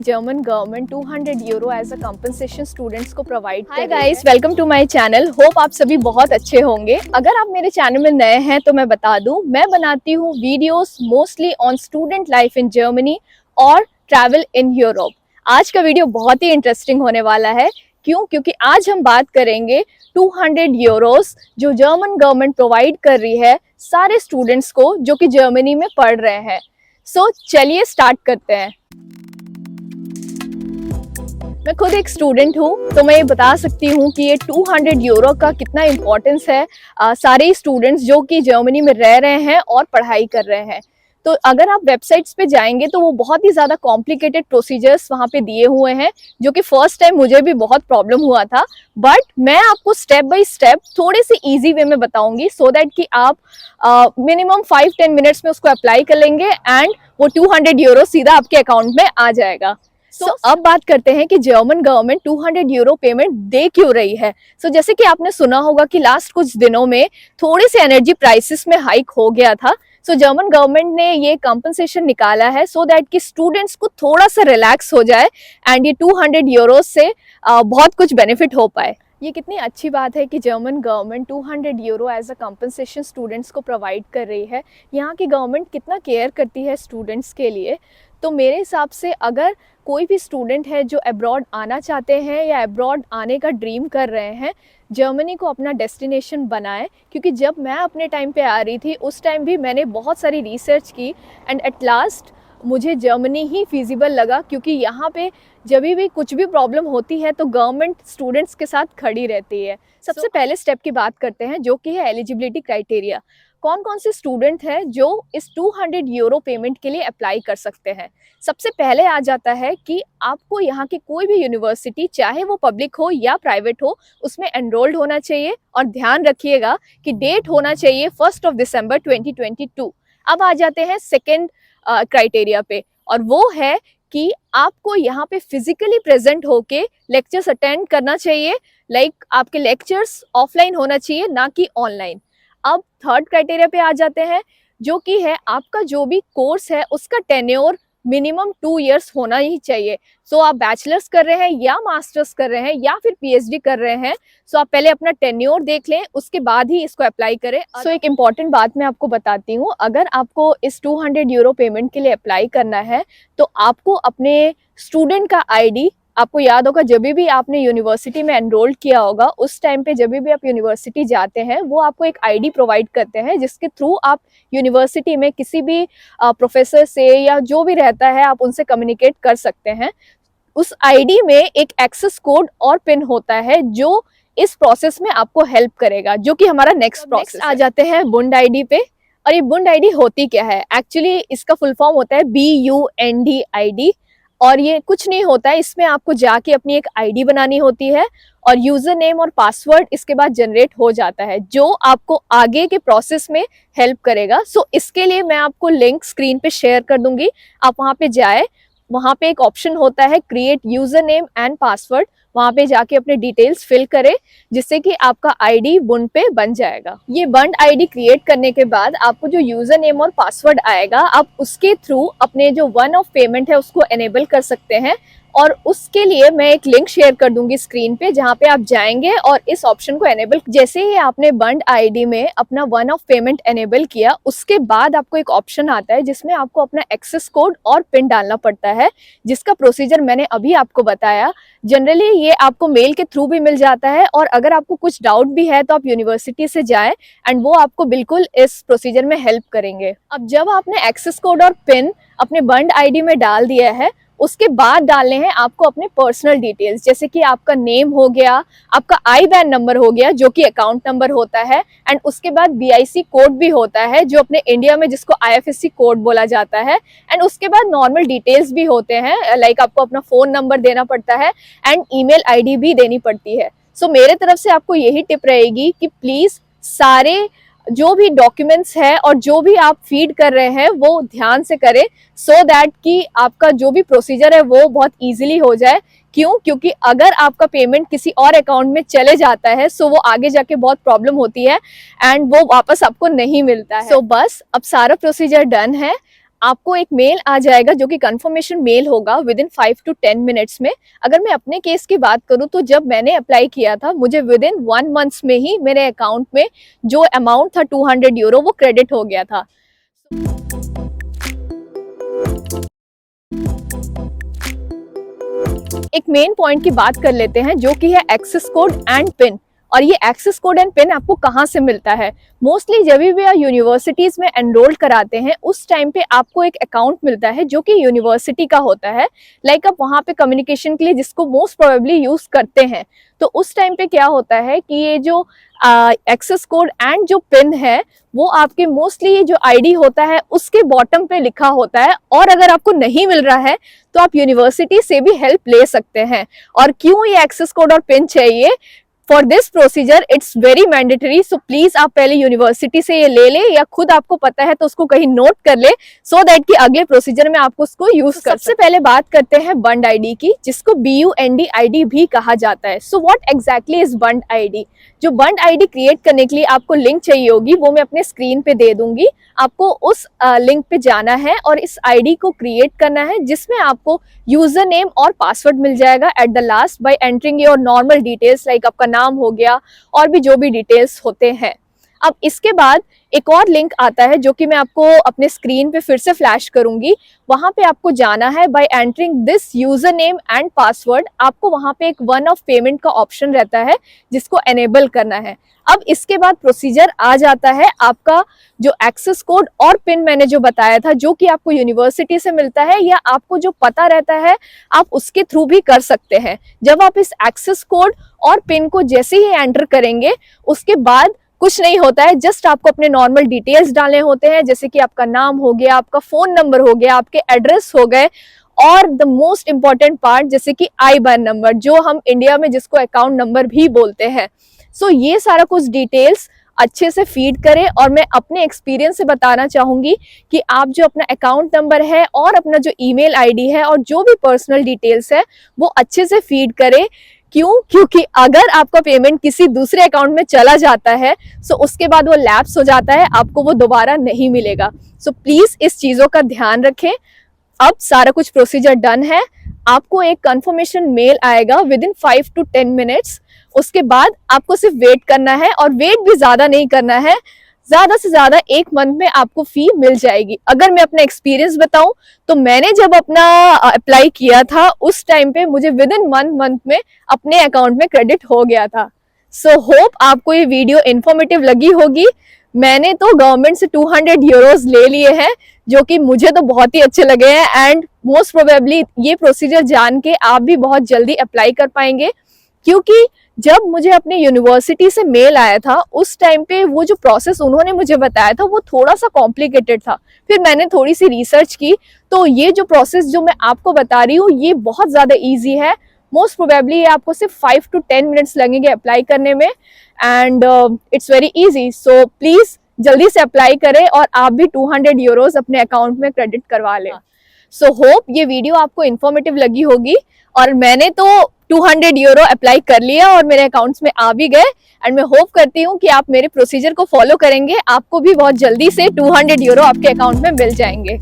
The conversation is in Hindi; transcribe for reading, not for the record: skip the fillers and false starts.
German government 200 euro as a compensation students को प्रोवाइड कर रही है। Hi guys, welcome to my channel. Hope आप सभी बहुत अच्छे होंगे। अगर आप मेरे चैनल में नए हैं तो मैं बता दूं, मैं बनाती हूं videos mostly on student life in Germany और ट्रैवल इन यूरोप। आज का वीडियो बहुत ही इंटरेस्टिंग होने वाला है। क्योंकि आज हम बात करेंगे 200 यूरोस जो जर्मन गवर्नमेंट प्रोवाइड कर रही है सारे स्टूडेंट्स को जो कि जर्मनी में पढ़ रहे हैं। सो चलिए स्टार्ट करते हैं। मैं खुद एक स्टूडेंट हूँ तो मैं ये बता सकती हूँ कि ये 200 यूरो का कितना इम्पोर्टेंस है सारे स्टूडेंट्स जो कि जर्मनी में रह रहे हैं और पढ़ाई कर रहे हैं। तो अगर आप वेबसाइट्स पे जाएंगे तो वो बहुत ही ज़्यादा कॉम्प्लिकेटेड प्रोसीजर्स वहाँ पे दिए हुए हैं, जो कि फर्स्ट टाइम मुझे भी बहुत प्रॉब्लम हुआ था। बट मैं आपको स्टेप बाय स्टेप थोड़े से ईजी वे में बताऊंगी सो दैट कि आप मिनिमम 5-10 मिनट्स में उसको अप्लाई कर लेंगे एंड वो 200 यूरो सीधा आपके अकाउंट में आ जाएगा। अब बात करते हैं कि जर्मन गवर्नमेंट 200 यूरो पेमेंट दे क्यों रही है। जैसे कि आपने सुना होगा कि लास्ट कुछ दिनों में थोड़े से एनर्जी प्राइसेस में हाइक हो गया था। जर्मन गवर्नमेंट ने ये कंपनसेशन निकाला है सो दैट कि स्टूडेंट्स को थोड़ा सा रिलैक्स हो जाए एंड ये 200 यूरो से बहुत कुछ बेनिफिट हो पाए। ये कितनी अच्छी बात है कि German government 200 euro as a compensation students को प्रोवाइड कर रही है। यहाँ की गवर्नमेंट कितना केयर करती है स्टूडेंट्स के लिए। तो मेरे हिसाब से अगर कोई भी स्टूडेंट है जो अब्रॉड आना चाहते हैं या अब्रॉड आने का ड्रीम कर रहे हैं, जर्मनी को अपना डेस्टिनेशन बनाएं। क्योंकि जब मैं अपने टाइम पे आ रही थी उस टाइम भी मैंने बहुत सारी रिसर्च की एंड एट लास्ट मुझे जर्मनी ही फिजिबल लगा। क्योंकि यहाँ पे जब भी कुछ भी प्रॉब्लम होती है तो गवर्नमेंट स्टूडेंट्स के साथ खड़ी रहती है। सबसे पहले स्टेप की बात करते हैं जो कि है एलिजिबिलिटी क्राइटेरिया। कौन कौन से स्टूडेंट हैं जो इस 200 यूरो पेमेंट के लिए अप्लाई कर सकते हैं। सबसे पहले आ जाता है कि आपको यहाँ की कोई भी यूनिवर्सिटी, चाहे वो पब्लिक हो या प्राइवेट हो, उसमें एनरोल्ड होना चाहिए। और ध्यान रखिएगा कि डेट होना चाहिए 1 दिसंबर 2022। अब आ जाते हैं सेकेंड क्राइटेरिया पे, और वो है कि आपको यहाँ पे फिजिकली प्रेजेंट होके लेक्चर्स अटेंड करना चाहिए। लाइक आपके लेक्चर्स ऑफलाइन होना चाहिए, ना कि ऑनलाइन। अब थर्ड क्राइटेरिया पे आ जाते हैं जो कि है आपका जो भी कोर्स है उसका टेन्योर मिनिमम 2 इयर्स होना ही चाहिए। आप बैचलर्स कर रहे हैं या मास्टर्स कर रहे हैं या फिर पीएचडी कर रहे हैं, आप पहले अपना टेन्योर देख लें, उसके बाद ही इसको अप्लाई करें। एक इम्पॉर्टेंट बात मैं आपको बताती हूँ, अगर आपको इस 200 यूरो पेमेंट के लिए अप्लाई करना है तो आपको अपने स्टूडेंट का आईडी, आपको याद होगा जब भी आपने यूनिवर्सिटी में एनरोल किया होगा उस टाइम पे जब भी आप यूनिवर्सिटी जाते हैं वो आपको एक आईडी प्रोवाइड करते हैं, जिसके थ्रू आप यूनिवर्सिटी में किसी भी प्रोफेसर से या जो भी रहता है आप उनसे कम्युनिकेट कर सकते हैं। उस आईडी में एक एक्सेस कोड और पिन होता है जो इस प्रोसेस में आपको हेल्प करेगा, जो कि हमारा नेक्स्ट प्रोसेस आ जाते हैं बुंड आईडी पे। और ये बुंड आईडी होती क्या है? एक्चुअली इसका फुल फॉर्म होता है BUND ID। और ये कुछ नहीं होता है, इसमें आपको जाके अपनी एक आईडी बनानी होती है और यूजर नेम और पासवर्ड इसके बाद जनरेट हो जाता है, जो आपको आगे के प्रोसेस में हेल्प करेगा। इसके लिए मैं आपको लिंक स्क्रीन पे शेयर कर दूंगी, आप वहां पे जाए। वहां पे एक ऑप्शन होता है create user name and password, वहां पे जाके अपने डिटेल्स फिल करें जिससे कि आपका आईडी बुंड पे बन जाएगा। ये बंड आईडी क्रिएट करने के बाद आपको जो यूजर नेम और पासवर्ड आएगा, आप उसके थ्रू अपने जो वन ऑफ पेमेंट है उसको एनेबल कर सकते हैं। और उसके लिए मैं एक लिंक शेयर कर दूंगी स्क्रीन पे, जहाँ पे आप जाएंगे और इस ऑप्शन को एनेबल, जैसे ही आपने बंड आईडी में अपना वन ऑफ पेमेंट एनेबल किया उसके बाद आपको एक ऑप्शन आता है जिसमें आपको अपना एक्सेस कोड और पिन डालना पड़ता है, जिसका प्रोसीजर मैंने अभी आपको बताया। जनरली ये आपको मेल के थ्रू भी मिल जाता है, और अगर आपको कुछ डाउट भी है तो आप यूनिवर्सिटी से जाएं एंड वो आपको बिल्कुल इस प्रोसीजर में हेल्प करेंगे। अब जब आपने एक्सेस कोड और पिन अपने बंड आईडी में डाल दिया है, उसके बाद डालने हैं आपको अपने पर्सनल डिटेल्स, जैसे कि आपका नेम हो गया, आपका IBAN नंबर हो गया जो कि अकाउंट नंबर होता है, एंड उसके बाद BIC कोड भी होता है जो अपने इंडिया में जिसको IFSC कोड बोला जाता है। एंड उसके बाद नॉर्मल डिटेल्स भी होते हैं, लाइक आपको अपना फोन नंबर देना पड़ता है एंड ईमेल ID भी देनी पड़ती है। मेरे तरफ से आपको यही टिप रहेगी कि प्लीज सारे जो भी डॉक्यूमेंट्स है और जो भी आप फीड कर रहे हैं वो ध्यान से करें, सो दैट कि आपका जो भी प्रोसीजर है वो बहुत इजीली हो जाए। क्योंकि अगर आपका पेमेंट किसी और अकाउंट में चले जाता है वो आगे जाके बहुत प्रॉब्लम होती है एंड वो वापस आपको नहीं मिलता है। बस अब सारा प्रोसीजर डन है। आपको एक मेल आ जाएगा जो कि कंफर्मेशन मेल होगा विद इन 5 to 10 मिनट्स में। अगर मैं अपने केस की बात करूं तो जब मैंने अप्लाई किया था मुझे विद इन 1 मंथ्स में ही मेरे अकाउंट में जो अमाउंट था 200 यूरो वो क्रेडिट हो गया था। एक मेन पॉइंट की बात कर लेते हैं जो कि है एक्सेस कोड एंड पिन। और ये एक्सेस कोड एंड पिन आपको कहाँ से मिलता है? मोस्टली जब भी आप यूनिवर्सिटीज में एनरोल कराते हैं उस टाइम पे आपको एक अकाउंट मिलता है जो कि यूनिवर्सिटी का होता है। लाइक आप वहाँ पे कम्युनिकेशन के लिए जिसको मोस्ट प्रोबेबली यूज करते हैं। तो उस टाइम पे क्या होता है कि ये जो एक्सेस कोड एंड जो पिन है वो आपके मोस्टली ये जो आईडी होता है उसके बॉटम पे लिखा होता है। और अगर आपको नहीं मिल रहा है तो आप यूनिवर्सिटी से भी हेल्प ले सकते हैं। और क्यों ये एक्सेस कोड और पिन चाहिए? For this procedure it's very mandatory. So please आप पहले यूनिवर्सिटी से ये ले ले या खुद आपको पता है तो उसको कहीं नोट कर ले सो दैट कि अगले प्रोसीजर में आपको उसको यूज कर। सबसे पहले बात करते हैं बंड आईडी की, जिसको BUND आईडी भी कहा जाता है। So what exactly is bund ID? जो बंड आईडी क्रिएट करने के लिए आपको लिंक चाहिए होगी वो मैं अपने स्क्रीन पे दे दूंगी। आपको उस लिंक पे जाना है और इस आईडी को क्रिएट करना है, जिसमें आपको यूजर नेम और पासवर्ड मिल जाएगा at the last bye entering your normal details like आपका नाम हो गया और भी जो भी डिटेल्स होते हैं। अब इसके बाद एक और लिंक आता है जो कि मैं आपको अपने स्क्रीन पे फिर से फ्लैश करूंगी। वहां पे आपको जाना है bye entering this user name and password. आपको वहां पे एक वन ऑफ पेमेंट का ऑप्शन रहता है जिसको एनेबल करना है। अब इसके बाद प्रोसीजर आ जाता है आपका जो एक्सेस कोड और पिन मैंने जो बताया था जो कि आपको यूनिवर्सिटी से मिलता है या आपको जो पता रहता है आप उसके थ्रू भी कर सकते हैं। जब आप इस एक्सेस कोड और पिन को जैसे ही एंटर करेंगे उसके बाद कुछ नहीं होता है, जस्ट आपको अपने नॉर्मल डिटेल्स डालने होते हैं, जैसे कि आपका नाम हो गया, आपका फोन नंबर हो गया, आपके एड्रेस हो गए और द मोस्ट इंपॉर्टेंट पार्ट जैसे कि IBAN नंबर, जो हम इंडिया में जिसको अकाउंट नंबर भी बोलते हैं। सो ये सारा कुछ डिटेल्स अच्छे से फीड करें। और मैं अपने एक्सपीरियंस से बताना चाहूंगी कि आप जो अपना अकाउंट नंबर है और अपना जो ईमेल आईडी है और जो भी पर्सनल डिटेल्स है वो अच्छे से फीड करें। क्यों? क्योंकि अगर आपका पेमेंट किसी दूसरे अकाउंट में चला जाता है सो उसके बाद वो लैप्स हो जाता है, आपको वो दोबारा नहीं मिलेगा। सो प्लीज इस चीजों का ध्यान रखें। अब सारा कुछ प्रोसीजर डन है। आपको एक कंफर्मेशन मेल आएगा विद इन 5 to 10 मिनट्स। उसके बाद आपको सिर्फ वेट करना है और वेट भी ज्यादा नहीं करना है। ज्यादा से ज्यादा 1 मंथ में आपको फी मिल जाएगी। अगर मैं अपना एक्सपीरियंस बताऊं तो मैंने जब अपना अप्लाई किया था उस टाइम पे मुझे विद इन 1 मंथ में अपने अकाउंट में क्रेडिट हो गया था। सो होप आपको ये वीडियो इंफॉर्मेटिव लगी होगी। मैंने तो गवर्नमेंट से 200 यूरोज ले लिए हैं जो कि मुझे तो बहुत ही अच्छे लगे हैं एंड मोस्ट प्रोबेबली ये प्रोसीजर जान के आप भी बहुत जल्दी अप्लाई कर पाएंगे। क्योंकि जब मुझे अपने यूनिवर्सिटी से मेल आया था उस टाइम पे वो जो प्रोसेस उन्होंने मुझे बताया था वो थोड़ा सा कॉम्प्लिकेटेड था। फिर मैंने थोड़ी सी रिसर्च की तो ये जो प्रोसेस जो मैं आपको बता रही हूँ ये बहुत ज्यादा इजी है। मोस्ट प्रोबेबली ये आपको सिर्फ 5 to 10 मिनट्स लगेंगे अप्लाई करने में and it's very easy. So please जल्दी से अप्लाई करें और आप भी 200 यूरोज अपने अकाउंट में क्रेडिट करवा लें। सो होप ये वीडियो आपको इन्फॉर्मेटिव लगी होगी और मैंने तो 200 यूरो अप्लाई कर लिया और मेरे अकाउंट्स में आ भी गए एंड मैं होप करती हूँ कि आप मेरे प्रोसीजर को फॉलो करेंगे, आपको भी बहुत जल्दी से 200 यूरो आपके अकाउंट में मिल जाएंगे।